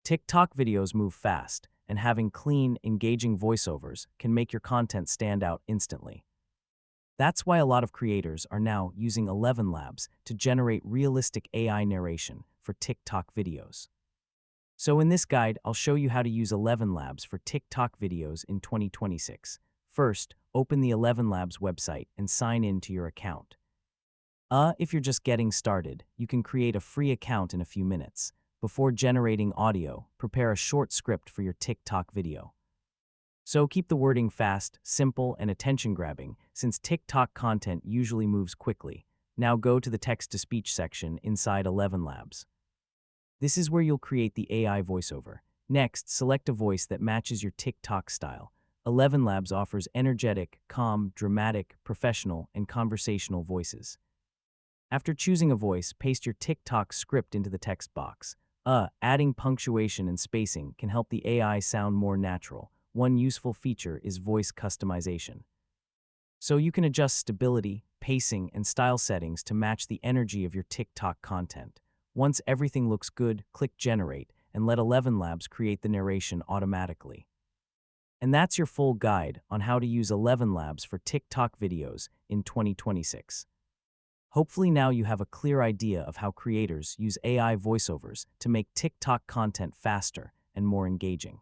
TikTok videos move fast, and having clean, engaging voiceovers can make your content stand out instantly. That's why a lot of creators are now using ElevenLabs to generate realistic AI narration for TikTok videos. So in this guide, I'll show you how to use ElevenLabs for TikTok videos in 2026. First, open the ElevenLabs website and sign in to your account. If you're just getting started, you can create a free account in a few minutes. Before generating audio, prepare a short script for your TikTok video. So keep the wording fast, simple, and attention-grabbing, since TikTok content usually moves quickly. Now go to the text-to-speech section inside ElevenLabs. This is where you'll create the AI voiceover. Next, select a voice that matches your TikTok style. ElevenLabs offers energetic, calm, dramatic, professional, and conversational voices. After choosing a voice, paste your TikTok script into the text box. Adding punctuation and spacing can help the AI sound more natural. One useful feature is voice customization. So you can adjust stability, pacing, and style settings to match the energy of your TikTok content. Once everything looks good, click Generate and let ElevenLabs create the narration automatically. And that's your full guide on how to use ElevenLabs for TikTok videos in 2026. Hopefully now you have a clear idea of how creators use AI voiceovers to make TikTok content faster and more engaging.